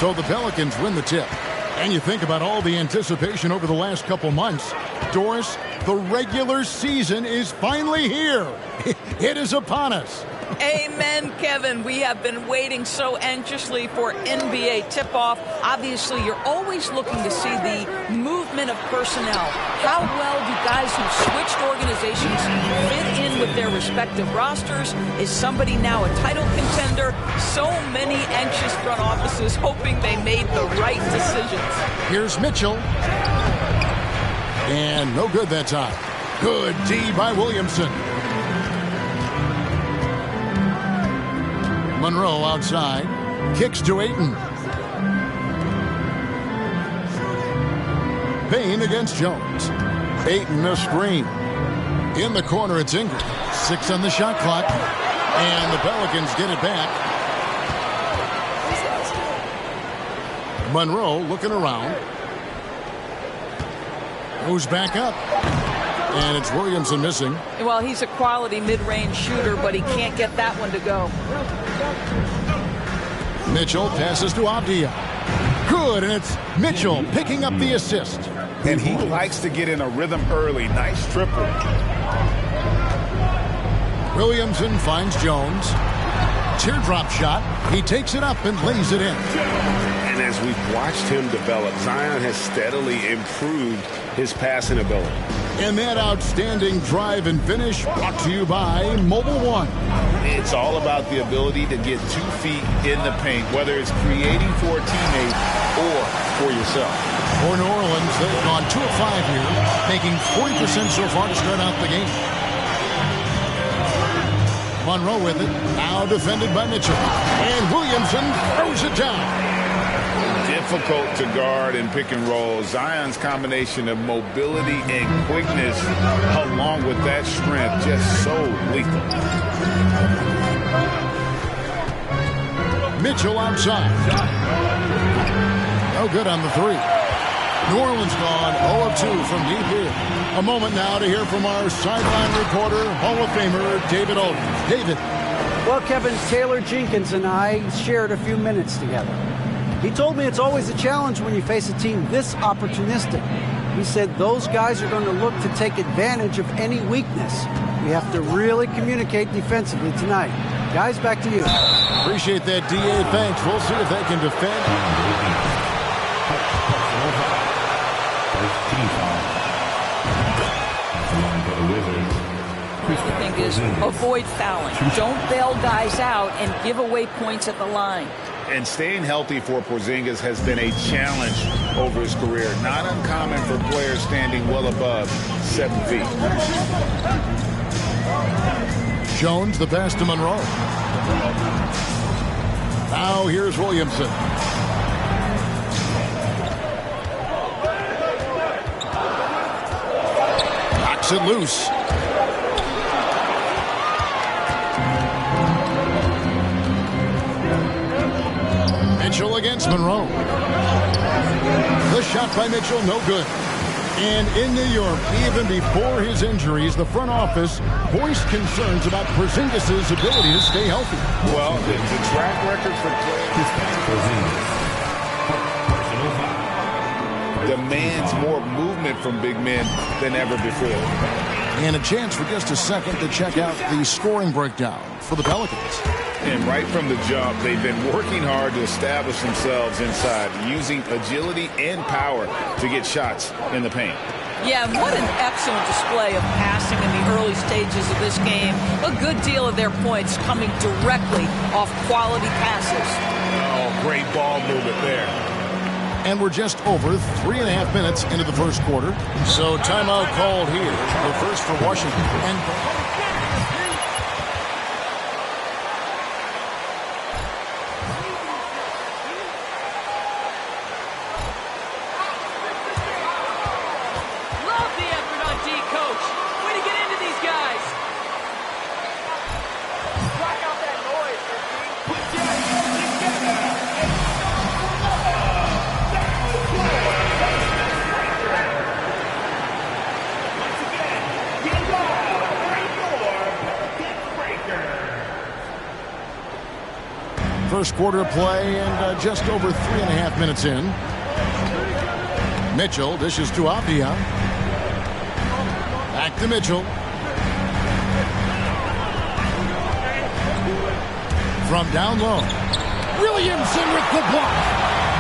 So the Pelicans win the tip. And you think about all the anticipation over the last couple months. Doris, the regular season is finally here. It is upon us. Amen, Kevin. We have been waiting so anxiously for NBA tip-off. Obviously, you're always looking to see the movement of personnel. How well do guys who switched organizations fit in with their respective rosters? Is somebody now a title contender? So many anxious front offices hoping they made the right decisions. Here's Mitchell. And no good that time. Good D by Williamson. Monroe outside. Kicks to Ayton. Payne against Jones. Ayton a screen. In the corner, it's Ingram. 6 on the shot clock. And the Pelicans get it back. Monroe looking around. Goes back up. And it's Williamson missing. Well, he's a quality mid-range shooter, but he can't get that one to go. Mitchell passes to Avdia. Good, and it's Mitchell picking up the assist. And he likes to get in a rhythm early. Nice triple. Williamson finds Jones. Teardrop shot. He takes it up and lays it in. And as we've watched him develop, Zion has steadily improved his passing ability. And that outstanding drive and finish brought to you by Mobile One. It's all about the ability to get 2 feet in the paint, whether it's creating for a teammate or for yourself. For New Orleans, they've gone 2 of 5 here, making 40% so far to start out the game. Monroe with it, now defended by Mitchell. And Williamson throws it down. Difficult to guard and pick and roll. Zion's combination of mobility and quickness along with that strength just so lethal. Mitchell outside. No good on the 3. New Orleans gone 0 of 2 from deep here. A moment now to hear from our sideline reporter, Hall of Famer David Aldridge. David. Well, Kevin, Taylor Jenkins and I shared a few minutes together. He told me it's always a challenge when you face a team this opportunistic. He said those guys are going to look to take advantage of any weakness. We have to really communicate defensively tonight. Guys, back to you. Appreciate that, D.A. Thanks. We'll see if they can defend. The thing is, avoid fouling. Don't bail guys out and give away points at the line. And staying healthy for Porzingis has been a challenge over his career. Not uncommon for players standing well above 7 feet. Jones, the pass to Monroe. Now here's Williamson. Knocks it loose. Mitchell against Monroe. The shot by Mitchell, no good. And in New York, even before his injuries, the front office voiced concerns about Porzingis' ability to stay healthy. Well, the track record for players demands more movement from big men than ever before. And a chance for just a second to check out the scoring breakdown for the Pelicans. And right from the jump, they've been working hard to establish themselves inside, using agility and power to get shots in the paint. Yeah, what an excellent display of passing in the early stages of this game. A good deal of their points coming directly off quality passes. Oh, great ball movement there. And we're just over 3.5 minutes into the first quarter. So timeout called here. The first for Washington. And first quarter of play and just over 3.5 minutes in. Mitchell dishes to Avdia. Back to Mitchell. From down low. Williamson with the block.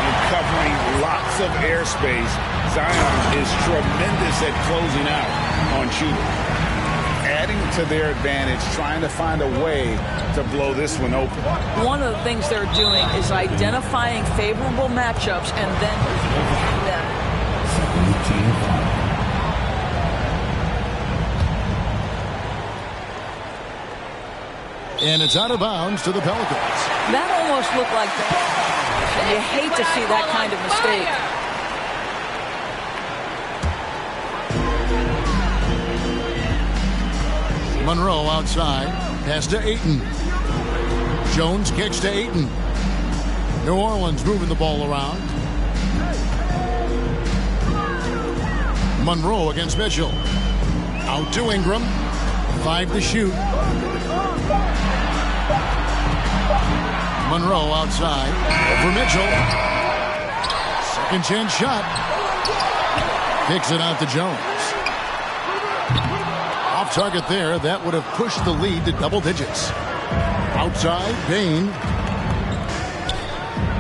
And covering lots of airspace. Zion is tremendous at closing out on shooters. Adding to their advantage, trying to find a way to blow this one open. One of the things they're doing is identifying favorable matchups and then using them. And it's out of bounds to the Pelicans. That almost looked like that. And you hate to see that kind of mistake. Monroe outside. Pass to Ayton. Jones kicks to Ayton. New Orleans moving the ball around. Monroe against Mitchell. Out to Ingram. 5 to shoot. Monroe outside. Over Mitchell. Second chance shot. Kicks it out to Jones. Off target there. That would have pushed the lead to double digits. Outside, Bain.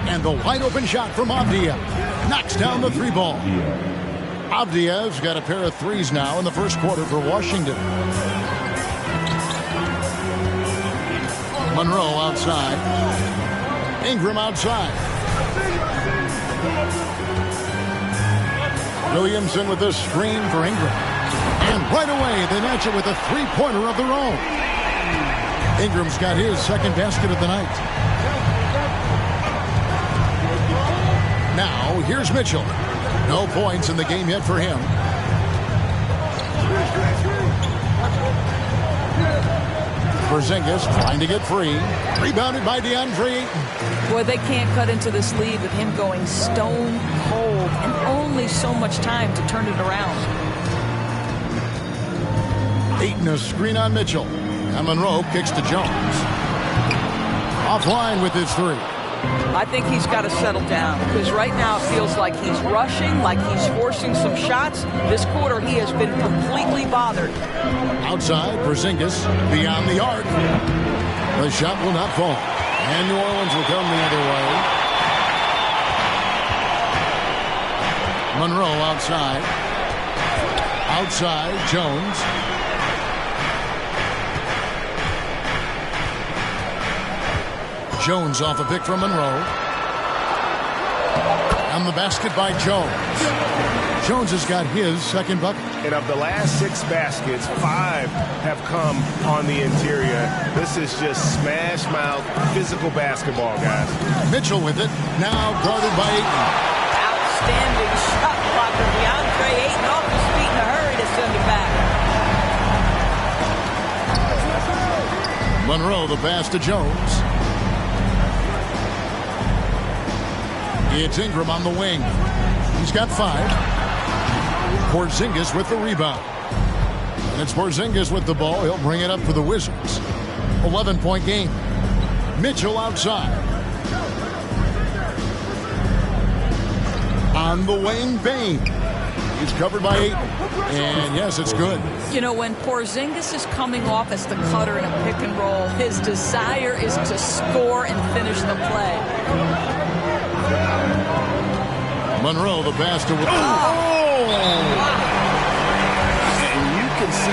And the wide open shot from Avdia. Knocks down the three ball. Avdia's got a pair of threes now in the first quarter for Washington. Monroe outside. Ingram outside. Williamson with the screen for Ingram. And right away they match it with a three-pointer of their own. Ingram's got his second basket of the night. Now here's Mitchell. No points in the game yet for him. Porzingis trying to get free. Rebounded by DeAndre Ayton. Boy, they can't cut into this lead with him going stone cold and only so much time to turn it around. Ayton a screen on Mitchell. And Monroe kicks to Jones. Offline with his three. I think he's got to settle down because right now it feels like he's rushing, like he's forcing some shots. This quarter he has been completely bothered. Outside, Porzingis beyond the arc. The shot will not fall. And New Orleans will come the other way. Monroe outside. Outside, Jones. Jones off a pick from Monroe. And the basket by Jones. Jones has got his second bucket. And of the last 6 baskets, 5 have come on the interior. This is just smash mouth physical basketball, guys. Mitchell with it. Now guarded by Ayton. Outstanding shot blocker. DeAndre Ayton off his feet in a hurry to send it back. Monroe the pass to Jones. It's Ingram on the wing. He's got 5. Porzingis with the rebound. And it's Porzingis with the ball. He'll bring it up for the Wizards. 11-point game. Mitchell outside. On the wing, Bain. He's covered by Ayton. And yes, it's good. You know, when Porzingis is coming off as the cutter in a pick and roll, his desire is to score and finish the play. Monroe, the pass to... And you can see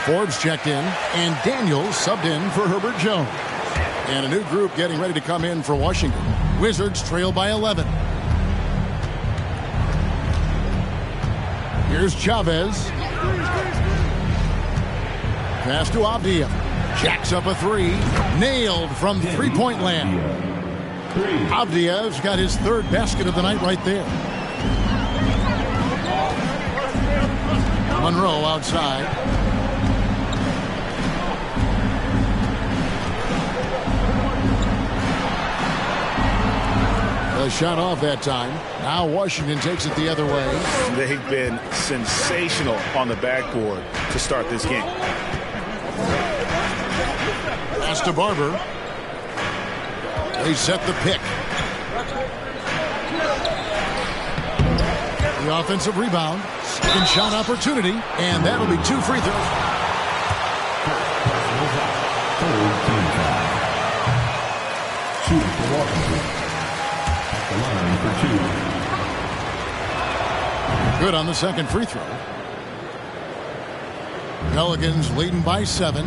Forbes checked in, and Daniels subbed in for Herbert Jones. And a new group getting ready to come in for Washington. Wizards trail by 11. Here's Chavez. Pass to Avdia. Jacks up a 3. Nailed from three-point land. Avdia's got his third basket of the night right there. Monroe outside. A shot off that time. Now Washington takes it the other way. They've been sensational on the backboard to start this game. Pass to Barber. They set the pick. The offensive rebound. Second shot opportunity. And that'll be 2 free throws. Shooting for Washington. At the line for 2. Good on the second free throw. Pelicans leading by 7.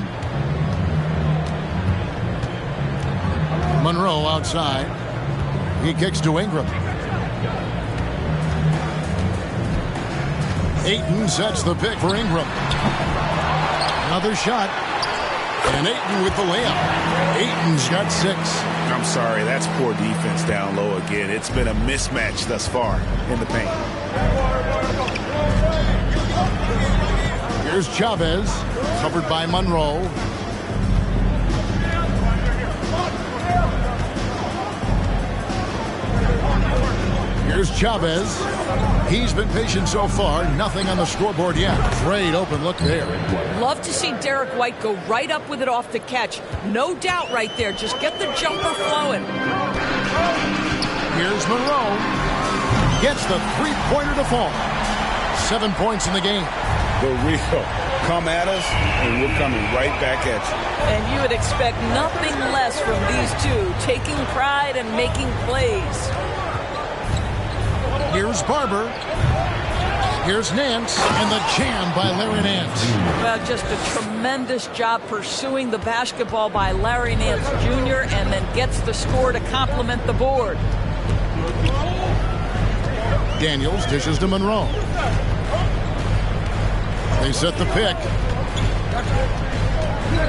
Monroe outside. He kicks to Ingram. Ayton sets the pick for Ingram. Another shot. And Ayton with the layup. Ayton's got 6. I'm sorry, that's poor defense down low again. It's been a mismatch thus far in the paint. Here's Chavez, covered by Monroe. Here's Chavez. He's been patient so far. Nothing on the scoreboard yet. Great open look there. Love to see Derek White go right up with it off the catch. No doubt right there. Just get the jumper flowing. Here's Monroe. Gets the three-pointer to fall. 7 points in the game. The real come at us, and we're coming right back at you. And you would expect nothing less from these two, taking pride and making plays. Here's Barber. Here's Nance, and the jam by Larry Nance. Well, just a tremendous job pursuing the basketball by Larry Nance Jr. and then gets the score to complement the board. Daniels dishes to Monroe. They set the pick.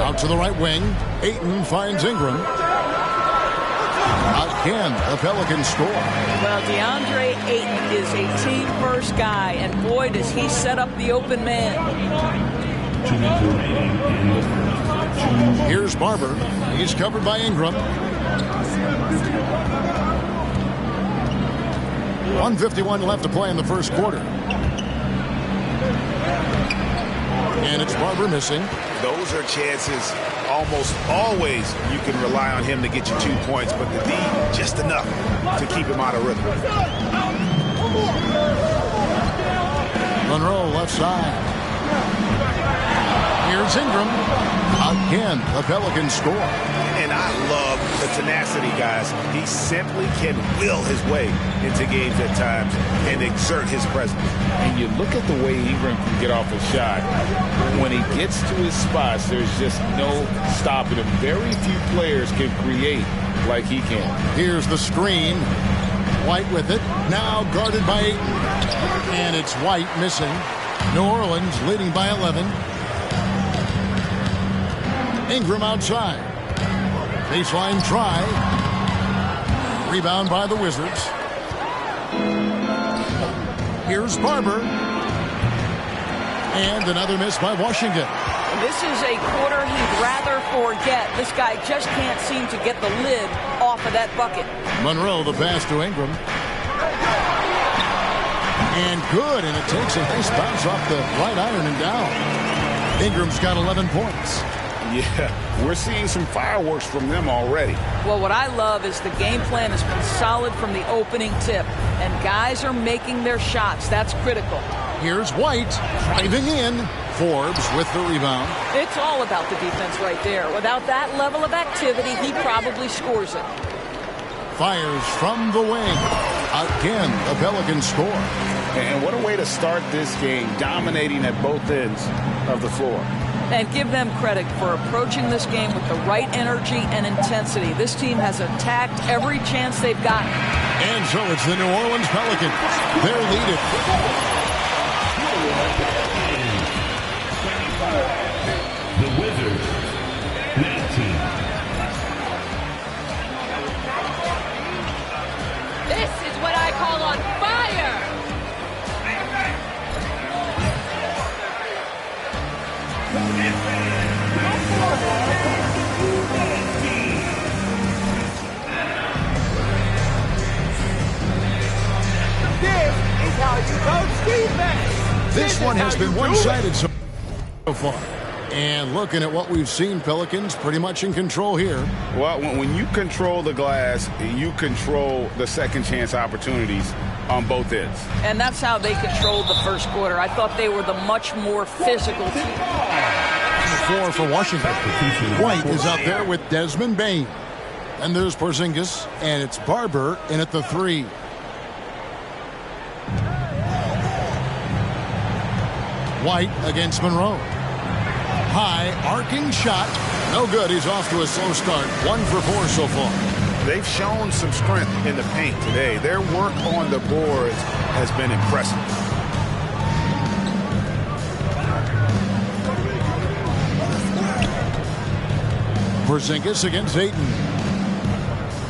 Out to the right wing. Ayton finds Ingram. Again, the Pelicans score. Well, DeAndre Ayton is a team-first guy, and boy, does he set up the open man. 2 minutes remaining in the first. Here's Barber. He's covered by Ingram. 1:51 left to play in the first quarter. And it's Barber missing. Those are chances almost always you can rely on him to get you 2 points, but the D just enough to keep him out of rhythm. Monroe left side. Here's Ingram. Again, the Pelicans score. And I love the tenacity, guys. He simply can will his way into games at times and exert his presence. And you look at the way Ingram can get off a shot. When he gets to his spots, there's just no stopping him. Very few players can create like he can. Here's the screen. White with it. Now guarded by Ayton. And it's White missing. New Orleans leading by 11. Ingram outside. Baseline try. Rebound by the Wizards. Here's Barber. And another miss by Washington. This is a quarter he'd rather forget. This guy just can't seem to get the lid off of that bucket. Monroe, the pass to Ingram. And good, and it takes a nice bounce off the right iron and down. Ingram's got 11 points. Yeah, we're seeing some fireworks from them already. Well, what I love is the game plan has been solid from the opening tip, and guys are making their shots. That's critical. Here's White driving in. Forbes with the rebound. It's all about the defense right there. Without that level of activity, he probably scores it. Fires from the wing. Again, the Pelicans score. And what a way to start this game, dominating at both ends of the floor. And give them credit for approaching this game with the right energy and intensity. This team has attacked every chance they've gotten. And so it's the New Orleans Pelicans. They're leading. The Wizards, 19. This is what I call on fire! how you coach defense. This one has been one-sided so far. And looking at what we've seen, Pelicans pretty much in control here. Well, when you control the glass, you control the second chance opportunities on both ends. And that's how they controlled the first quarter. I thought they were the much more physical team. The 4 for Washington. White is out there with Desmond Bane. And there's Porzingis, and it's Barber in at the 3. White against Monroe. High, arcing shot. No good. He's off to a slow start. 1 for 4 so far. They've shown some strength in the paint today. Their work on the boards has been impressive. Porzingis against Ayton.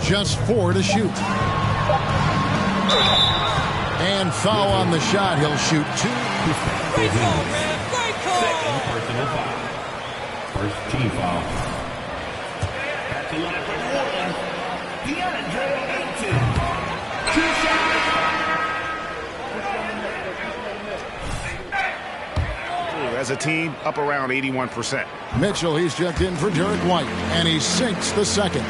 Just 4 to shoot. And foul on the shot. He'll shoot 2. Great call, man. Great call. Second personal foul. First team foul. At the line for New Orleans, DeAndre Ayton. 2 shots. As a team, up around 81%. Mitchell, he's checked in for Derek White, and he sinks the second.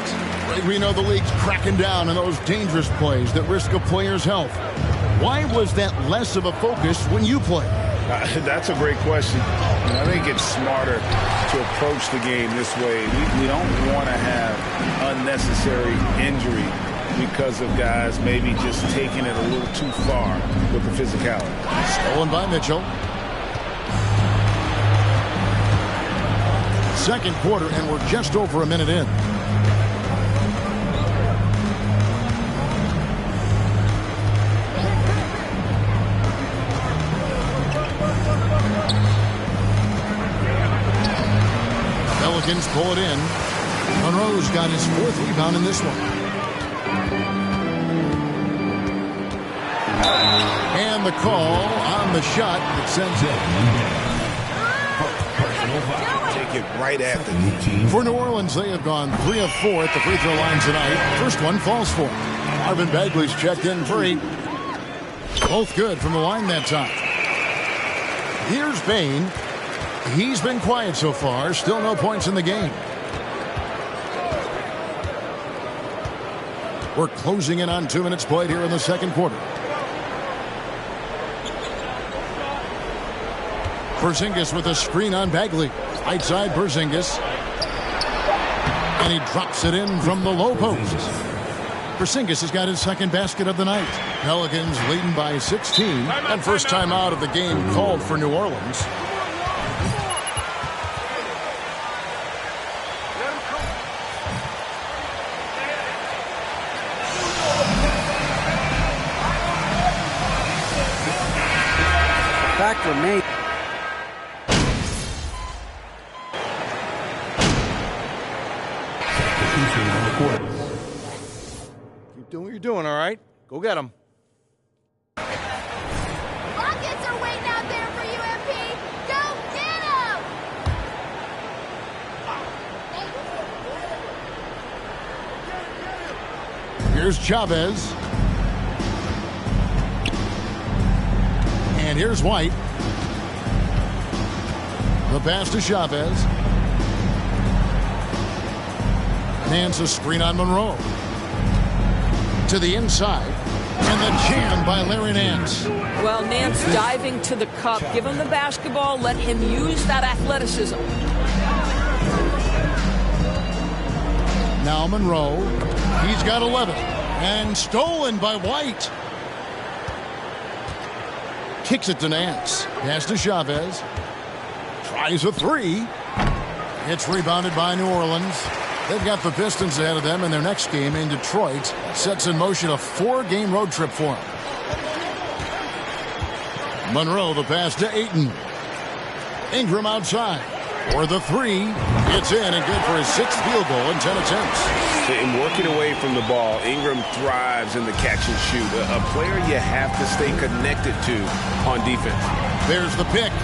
We know the league's cracking down on those dangerous plays that risk a player's health. Why was that less of a focus when you play? That's a great question. I think it's smarter to approach the game this way. We don't want to have unnecessary injury because of guys maybe just taking it a little too far with the physicality. Stolen by Mitchell. Second quarter, and we're just over a minute in. Pelicans pull it in. Monroe's got his 4th rebound in this one. And the call on the shot that sends it. Take it right at them. For New Orleans, they have gone 3 of 4 at the free throw line tonight. First one falls for. Marvin Bagley's checked in for 8. Both good from the line that time. Here's Bane. He's been quiet so far. Still no points in the game. We're closing in on 2 minutes played here in the second quarter. Porzingis with a screen on Bagley. Right side Porzingis. And he drops it in from the low post. Porzingis has got his second basket of the night. Pelicans leading by 16. And first time out of the game called for New Orleans. Fact remains. Keep doing what you're doing, all right? Go get them. Rockets are waiting out there for you, MP. Go get them! Here's Chavez. And here's White. The pass to Chavez. Nance a screen on Monroe. To the inside. And the jam by Larry Nance. Well, Nance diving to the cup. Give him the basketball. Let him use that athleticism. Now Monroe. He's got 11. And stolen by White. Kicks it to Nance. Pass to Chavez. Tries a 3. It's rebounded by New Orleans. They've got the Pistons ahead of them in their next game in Detroit. Sets in motion a 4-game road trip for them. Monroe, the pass to Ayton. Ingram outside. For the 3. It's in and good for his 6th field goal in 10 attempts. In working away from the ball, Ingram thrives in the catch and shoot. A player you have to stay connected to on defense. There's the pick.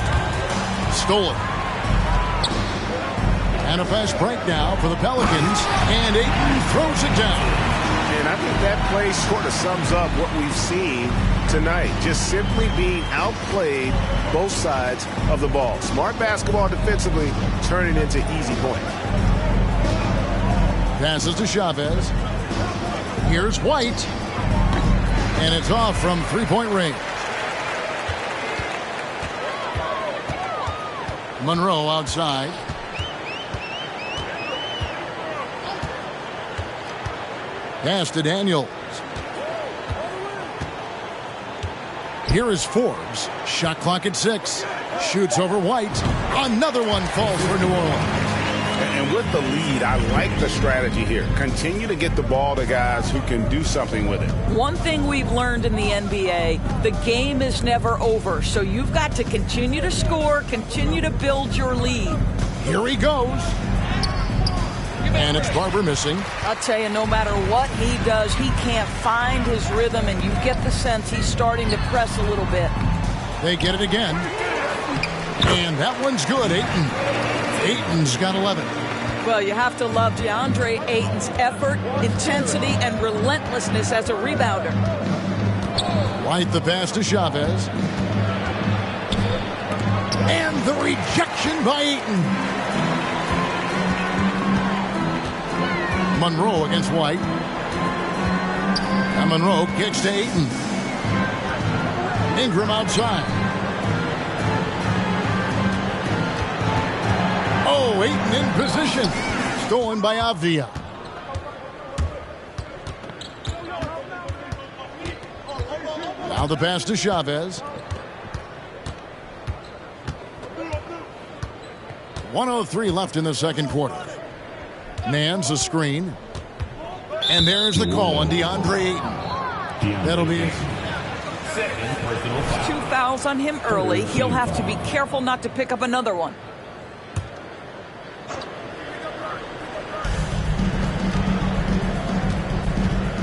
Stolen. And a fast break now for the Pelicans. And Ayton throws it down. And And I think that play sort of sums up what we've seen tonight. Just simply being outplayed both sides of the ball. Smart basketball defensively, turning into easy points. Passes to Chavez. Here's White. And it's off from three-point range. Monroe outside. Pass to Daniels. Here is Forbes. Shot clock at 6. Shoots over White. Another one falls for New Orleans. And with the lead, I like the strategy here. Continue to get the ball to guys who can do something with it. One thing we've learned in the NBA, the game is never over. So you've got to continue to score, continue to build your lead. Here he goes. And it's Barber missing. I'll tell you, no matter what he does, he can't find his rhythm, and you get the sense he's starting to press a little bit. They get it again. And that one's good, Ayton. Ayton's got 11. Well, you have to love DeAndre Ayton's effort, intensity, and relentlessness as a rebounder. White the pass to Chavez. And the rejection by Ayton. Monroe against White. And Monroe kicks to Ayton. Ingram outside. Oh, Ayton in position. Stolen by Avdia. Now the pass to Chavez. 1:03 left in the second quarter. Nance a screen. And there's the call on DeAndre Ayton. That'll be 2 fouls on him early. He'll have to be careful not to pick up another one.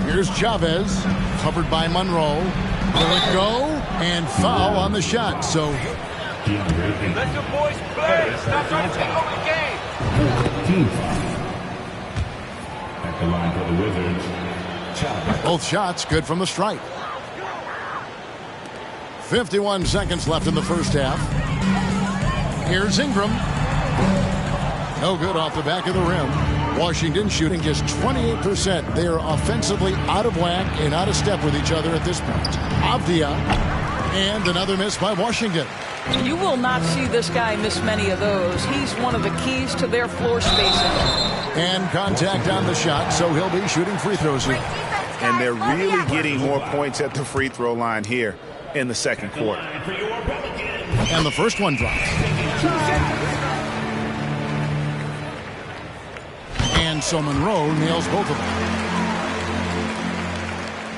Here's Chavez, covered by Monroe. Will it go? And foul on the shot. So let your boys play. Stop trying to take over the game. At the line for the Wizards, Chavez. Both shots good from the stripe. 51 seconds left in the first half. Here's Ingram. No good off the back of the rim. Washington shooting just 28%. They are offensively out of whack and out of step with each other at this point. Avdia. And another miss by Washington. You will not see this guy miss many of those. He's one of the keys to their floor spacing. And contact on the shot, so he'll be shooting free throws here. And they're really getting more points at the free throw line here in the second quarter. And the first one drops. And so Monroe nails both of them.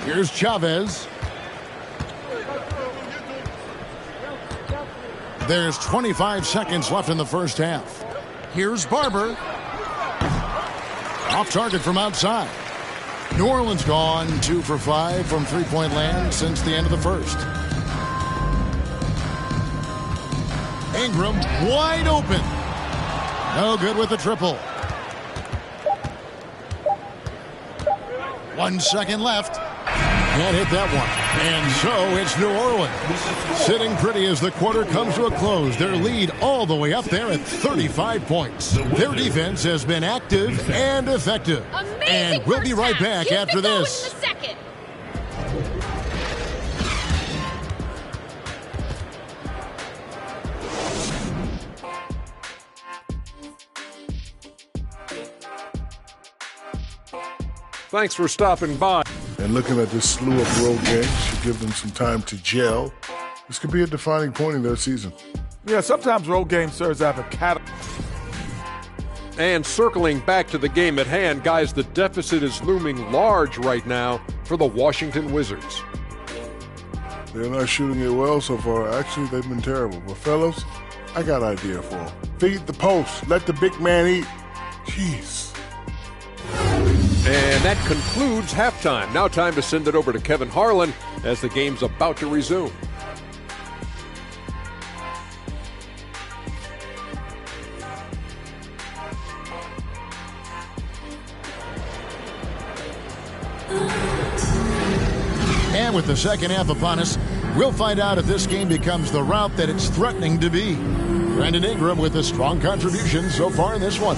Here's Chavez. There's 25 seconds left in the first half. Here's Barber. Off target from outside. New Orleans gone 2 for 5 from three-point land since the end of the first. Ingram wide open. No good with the triple. 1 second left. Can't hit that one. And so it's New Orleans sitting pretty as the quarter comes to a close. Their lead all the way up there at 35 points. Their defense has been active and effective. And we'll be right back after this. Thanks for stopping by. And looking at this slew of road games should give them some time to gel. This could be a defining point in their season. Yeah, sometimes road games serves as a catalyst. And circling back to the game at hand, guys, the deficit is looming large right now for the Washington Wizards. They're not shooting it well so far. Actually, they've been terrible. But fellas, I got an idea for them. Feed the post. Let the big man eat. Jeez. And that concludes halftime. Now time to send it over to Kevin Harlan as the game's about to resume. And with the second half upon us, we'll find out if this game becomes the rout that it's threatening to be. Brandon Ingram with a strong contribution so far in this one.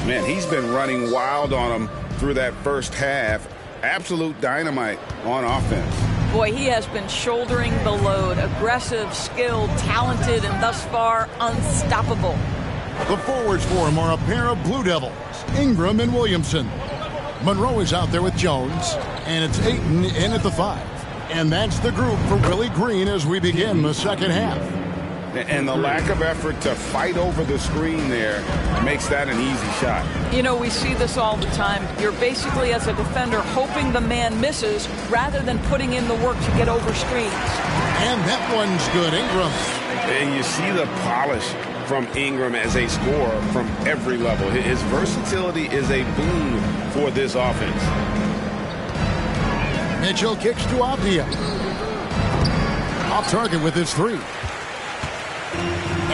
Man, he's been running wild on him through that first half. Absolute dynamite on offense. Boy, he has been shouldering the load. Aggressive, skilled, talented, and thus far unstoppable. The forwards for him are a pair of Blue Devils, Ingram and Williamson. Monroe is out there with Jones, and it's Ayton in at the 5. And that's the group for Willie Green as we begin the second half. And the lack of effort to fight over the screen there makes that an easy shot. You know, we see this all the time. You're basically, as a defender, hoping the man misses rather than putting in the work to get over screens. And that one's good, Ingram. And you see the polish from Ingram as a scorer from every level. His versatility is a boon for this offense. Mitchell kicks to Avdia. Off target with his 3.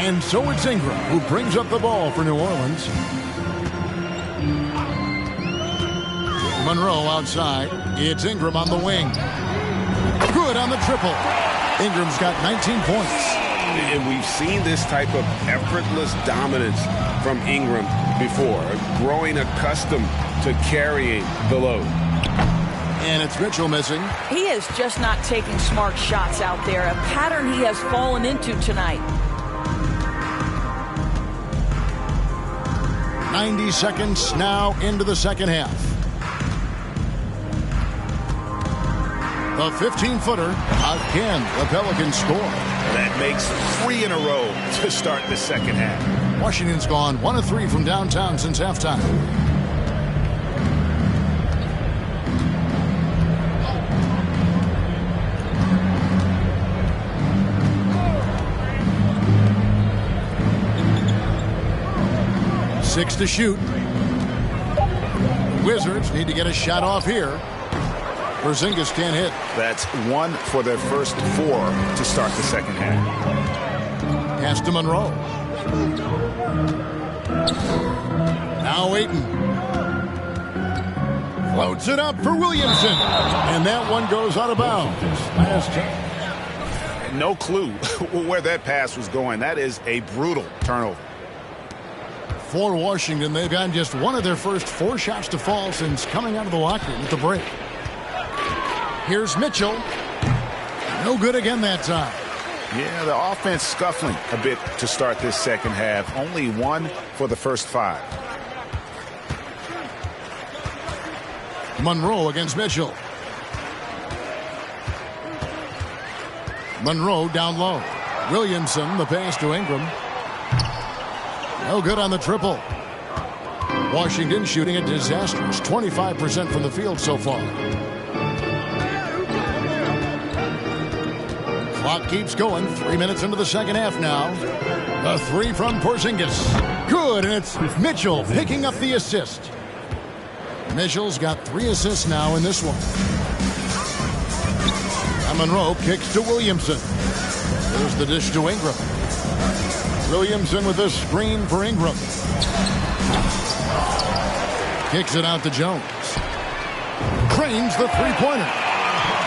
And so it's Ingram who brings up the ball for New Orleans. Monroe outside. It's Ingram on the wing. Good on the triple. Ingram's got 19 points. And we've seen this type of effortless dominance from Ingram before, growing accustomed to carrying the load. And it's Mitchell missing. He is just not taking smart shots out there, a pattern he has fallen into tonight. 90 seconds now into the second half. The 15-footer. Again, the Pelicans score. That makes 3 in a row to start the second half. Washington's gone 1 of 3 from downtown since halftime. Six to shoot. Wizards need to get a shot off here. Porzingis can't hit. That's 1 for their first 4 to start the second half. Pass to Monroe. Now Ayton. Floats it up for Williamson. And that one goes out of bounds. No clue where that pass was going. That is a brutal turnover. For Washington, they've gotten just 1 of their first 4 shots to fall since coming out of the locker room at the break. Here's Mitchell. No good again that time. Yeah, the offense scuffling a bit to start this second half. Only 1 for the first 5. Monroe against Mitchell. Monroe down low. Williamson, the pass to Ingram. No good on the triple. Washington shooting a disastrous 25% from the field so far. Clock keeps going. 3 minutes into the second half now. A 3 from Porzingis. Good, and it's Mitchell picking up the assist. Mitchell's got 3 assists now in this one. And Monroe kicks to Williamson. There's the dish to Ingram. Williamson with a screen for Ingram. Kicks it out to Jones. Cranes the three-pointer.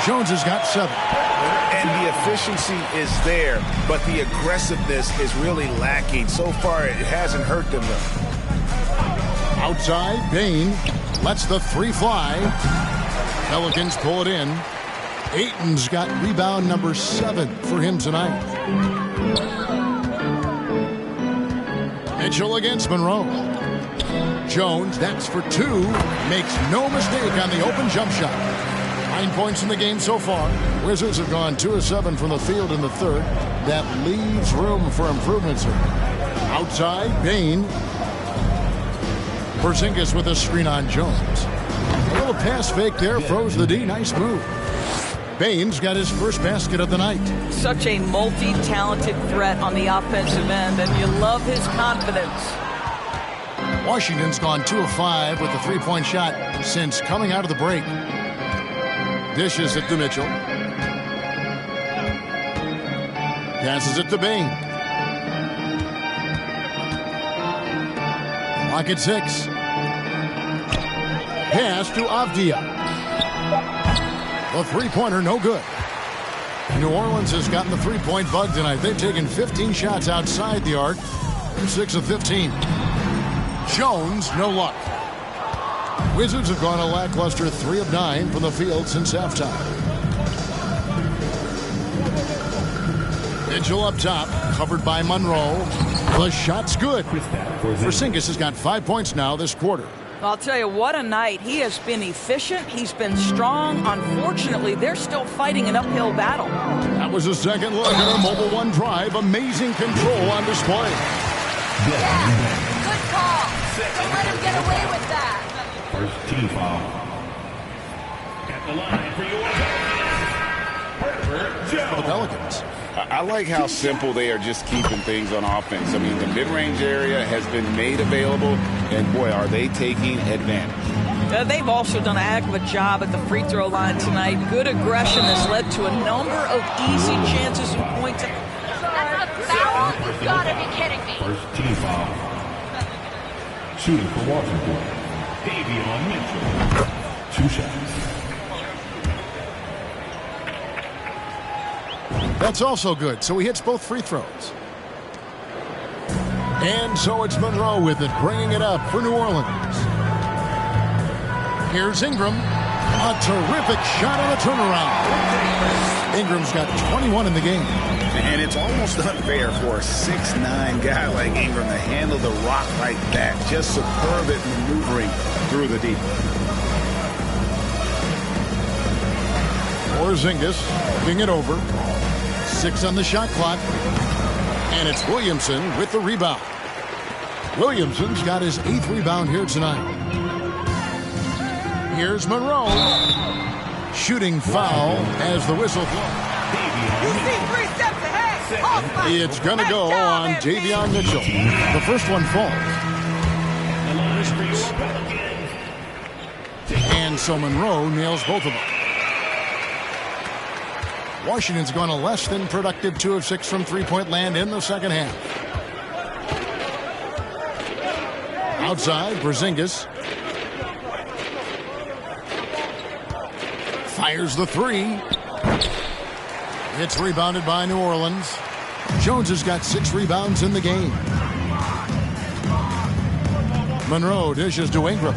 Jones has got 7. And the efficiency is there, but the aggressiveness is really lacking. So far, it hasn't hurt them, though. Outside, Bane lets the 3 fly. Pelicans pull it in. Ayton's got rebound number 7 for him tonight. Mitchell against Monroe. Jones, that's for 2. Makes no mistake on the open jump shot. 9 points in the game so far. Wizards have gone 2 of 7 from the field in the third. That leaves room for improvements here. Outside, Bane. Porzingis with a screen on Jones. A little pass fake there, froze the D. Nice move. Bane's got his first basket of the night. Such a multi-talented threat on the offensive end, and you love his confidence. Washington's gone 2 of 5 with the 3-point shot since coming out of the break. Dishes it to Mitchell. Passes it to Bane. Clock at 6. Pass to Avdia. The 3-pointer, no good. New Orleans has gotten the three-point bug tonight. They've taken 15 shots outside the arc. 6 of 15. Jones, no luck. Wizards have gone a lackluster 3 of 9 from the field since halftime. Mitchell up top, covered by Monroe. The shot's good. Porzingis has got 5 points now this quarter. I'll tell you, what a night. He has been efficient. He's been strong. Unfortunately, they're still fighting an uphill battle. That was a second look at a Mobile One drive. Amazing control on display. Yeah, good call. Don't let him get away with that. First team foul. At the line for your For the Pelicans. I like how simple they are just keeping things on offense. I mean, the mid-range area has been made available, and boy, are they taking advantage. They've also done a heck of a job at the free throw line tonight. Good aggression has led to a number of easy chances and points. That's a foul? You've got to be kidding me. First team foul. Shooting for Washington, Davion Mitchell. 2 shots. That's also good, so he hits both free throws. And so it's Monroe with it, bringing it up for New Orleans. Here's Ingram. A terrific shot on a turnaround. Ingram's got 21 in the game. And it's almost unfair for a 6'9" guy like Ingram to handle the rock like that. Just superb at maneuvering through the deep. Porzingis moving it over. 6 on the shot clock. And it's Williamson with the rebound. Williamson's got his 8th rebound here tonight. Here's Monroe. Shooting foul as the whistle blows. You see 3 steps ahead. It's going to go on Davion Mitchell. The first one falls. And so Monroe nails both of them. Washington's gone a less than productive 2 of 6 from three-point land in the second half. Outside, Porzingis fires the 3. It's rebounded by New Orleans. Jones has got 6 rebounds in the game. Monroe dishes to Ingram.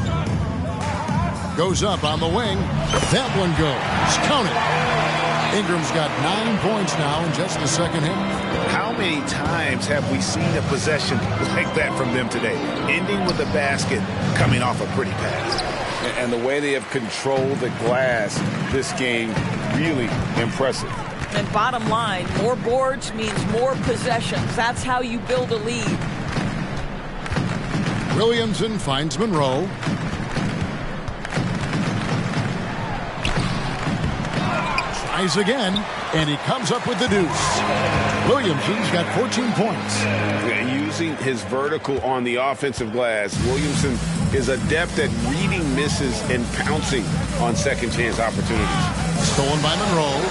Goes up on the wing. That one goes. Count it. Ingram's got 9 points now in just the second half. How many times have we seen a possession like that from them today? Ending with a basket, coming off a pretty pass. And the way they have controlled the glass this game, really impressive. And bottom line, more boards means more possessions. That's how you build a lead. Williamson finds Monroe. Tries again, and he comes up with the deuce. Williamson's got 14 points. And using his vertical on the offensive glass, Williamson is adept at reading misses and pouncing on second chance opportunities. Stolen by Monroe.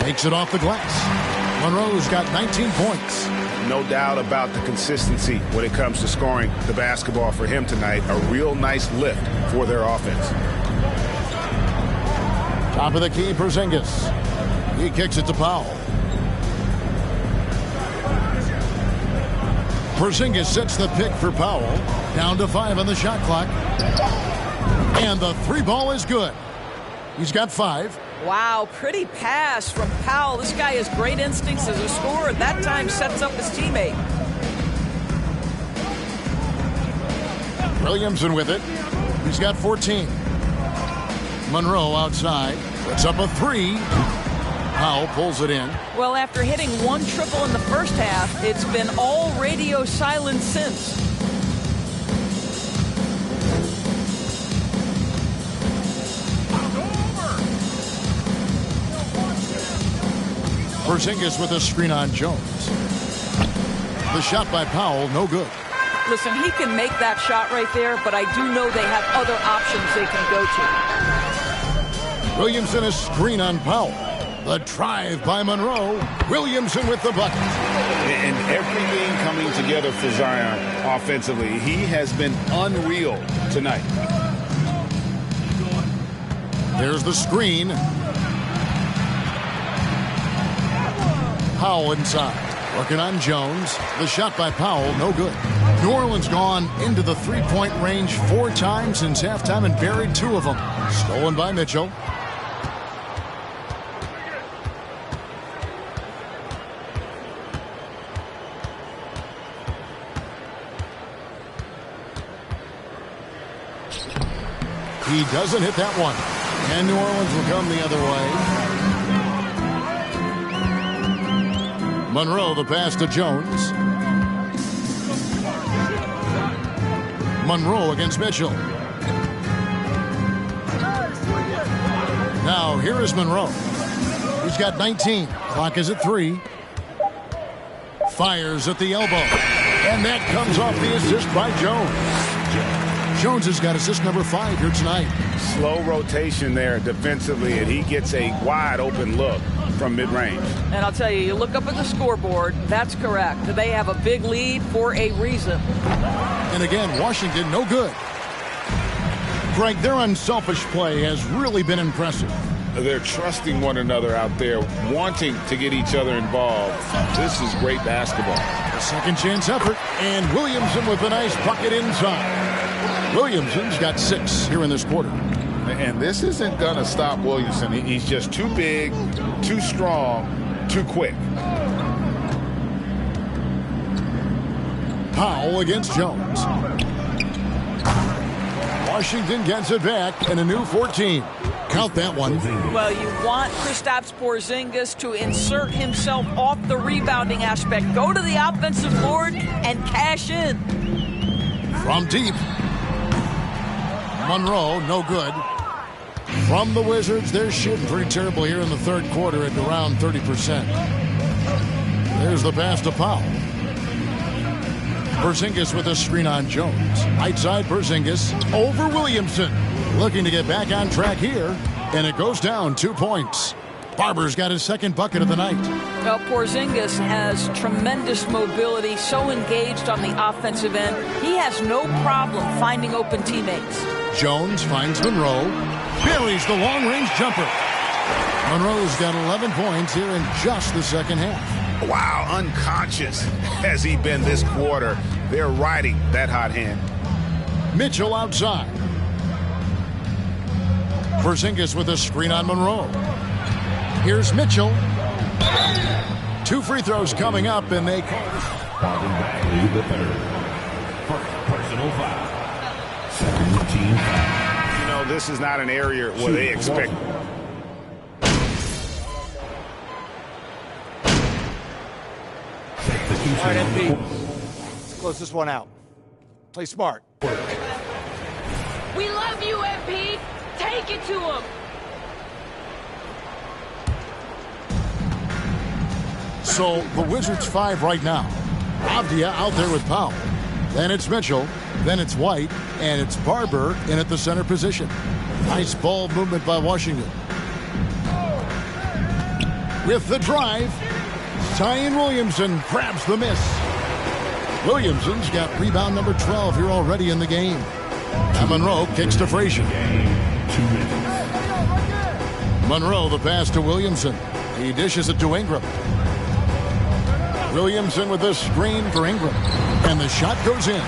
Takes it off the glass. Monroe's got 19 points. No doubt about the consistency when it comes to scoring the basketball for him tonight. A real nice lift for their offense. Top of the key, Porzingis. He kicks it to Powell. Porzingis sets the pick for Powell. Down to 5 on the shot clock. And the 3 ball is good. He's got 5. Wow, pretty pass from Powell. This guy has great instincts as a scorer. That time sets up his teammate. Williamson with it. He's got 14. Monroe outside. Puts up a 3. Powell pulls it in. Well, after hitting 1 triple in the first half, it's been all radio silence since. Porzingis with a screen on Jones. The shot by Powell, no good. Listen, he can make that shot right there, but I do know they have other options they can go to. Williamson a screen on Powell. The drive by Monroe. Williamson with the bucket. And everything coming together for Zion offensively. He has been unreal tonight. There's the screen. Powell inside. Working on Jones. The shot by Powell, no good. New Orleans gone into the three-point range 4 times since halftime and buried 2 of them. Stolen by Mitchell. He doesn't hit that one. And New Orleans will come the other way. Monroe, the pass to Jones. Monroe against Mitchell. Now, here is Monroe. He's got 19. Clock is at 3. Fires at the elbow. And that comes off the assist by Jones. Jones has got assist number 5 here tonight. Slow rotation there defensively, and he gets a wide open look from mid-range. And I'll tell you, you look up at the scoreboard, that's correct. They have a big lead for a reason. And again, Washington, no good. Greg, their unselfish play has really been impressive. They're trusting one another out there, wanting to get each other involved. This is great basketball. A second chance effort, and Williamson with a nice bucket inside. Williamson's got 6 here in this quarter. And this isn't going to stop Williamson. He's just too big, too strong, too quick. Powell against Jones. Washington gets it back and a new 14. Count that one. Well, you want Kristaps Porzingis to insert himself off the rebounding aspect. Go to the offensive board and cash in. From deep. Monroe, no good. From the Wizards, they're shooting pretty terrible here in the third quarter at around 30%. There's the pass to Powell. Porzingis with a screen on Jones. Right side Porzingis over Williamson. Looking to get back on track here, and it goes down 2 points. Barber's got his second bucket of the night. Well, Porzingis has tremendous mobility, so engaged on the offensive end. He has no problem finding open teammates. Jones finds Monroe. Buries the long-range jumper. Monroe's got 11 points here in just the second half. Wow, unconscious has he been this quarter. They're riding that hot hand. Mitchell outside. Porzingis with a screen on Monroe. Here's Mitchell. 2 free throws coming up, and they call Bagley the third. Personal foul. Second team foul. You know, this is not an area where they expect. All right, MP. Let's close this one out. Play smart. We love you, MP. Take it to him. So the Wizards 5 right now. Avdia out there with Powell. Then it's Mitchell. Then it's White. And it's Barber in at the center position. Nice ball movement by Washington. With the drive, Zion Williamson grabs the miss. Williamson's got rebound number 12 here already in the game. And Monroe kicks to Frazier. 2 minutes. Monroe, the pass to Williamson. He dishes it to Ingram. Williamson with the screen for Ingram. And the shot goes in.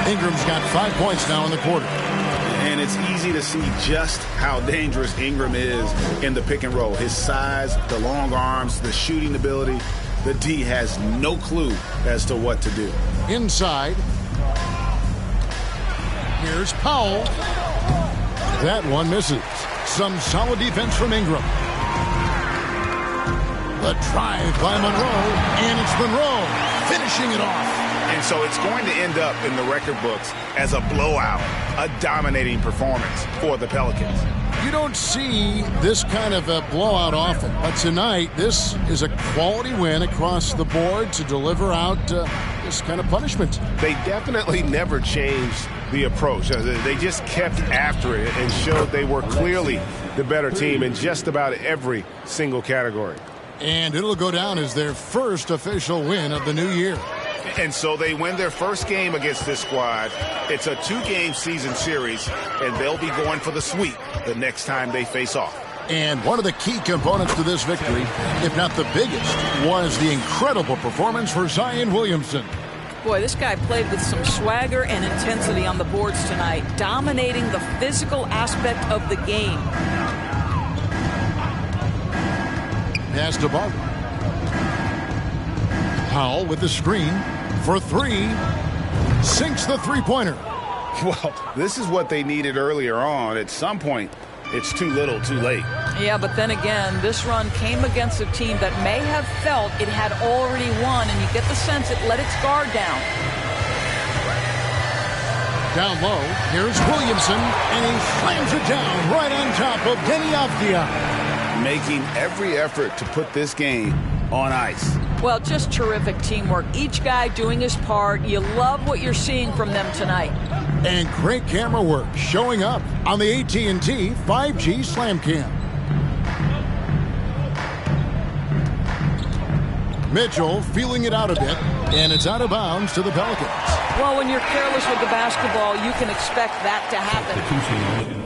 Ingram's got 5 points now in the quarter. And it's easy to see just how dangerous Ingram is in the pick and roll. His size, the long arms, the shooting ability. The D has no clue as to what to do. Inside. Here's Powell. That one misses. Some solid defense from Ingram. The drive by Monroe, and it's Monroe finishing it off. And so it's going to end up in the record books as a blowout, a dominating performance for the Pelicans. You don't see this kind of a blowout often, but tonight this is a quality win across the board to deliver out this kind of punishment. They definitely never changed the approach. They just kept after it and showed they were clearly the better team in just about every single category. And it'll go down as their first official win of the new year. And so they win their first game against this squad. It's a 2-game season series, and they'll be going for the sweep the next time they face off. And one of the key components to this victory, if not the biggest, was the incredible performance for Zion Williamson. Boy, this guy played with some swagger and intensity on the boards tonight, dominating the physical aspect of the game. Pass to Barton. Powell with the screen for 3. Sinks the three-pointer. Well, this is what they needed earlier on. At some point, it's too little, too late. Yeah, but then again, this run came against a team that may have felt it had already won, and you get the sense it let its guard down. Down low, here's Williamson, and he slams it down right on top of Deni Avdija. Making every effort to put this game on ice. Well, just terrific teamwork. Each guy doing his part. You love what you're seeing from them tonight. And great camera work showing up on the AT&T 5G Slam Cam. Mitchell feeling it out a bit, and it's out of bounds to the Pelicans. Well, when you're careless with the basketball, you can expect that to happen.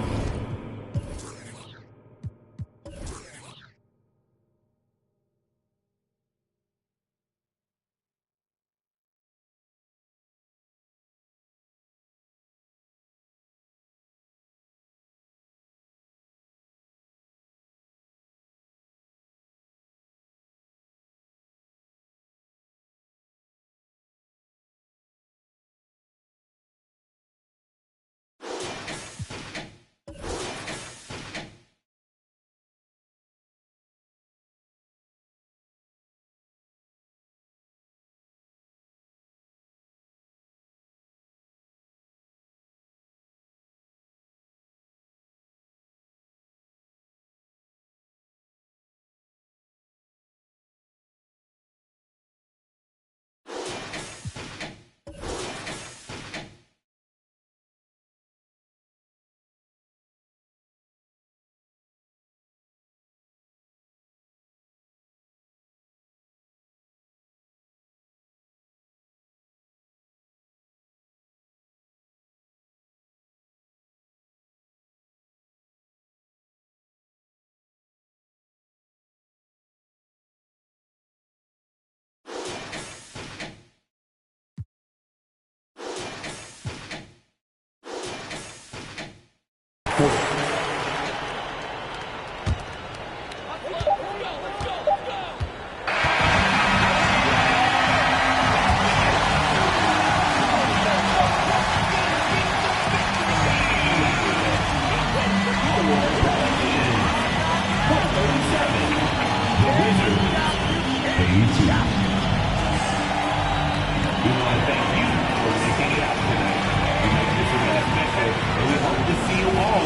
We hope to see you all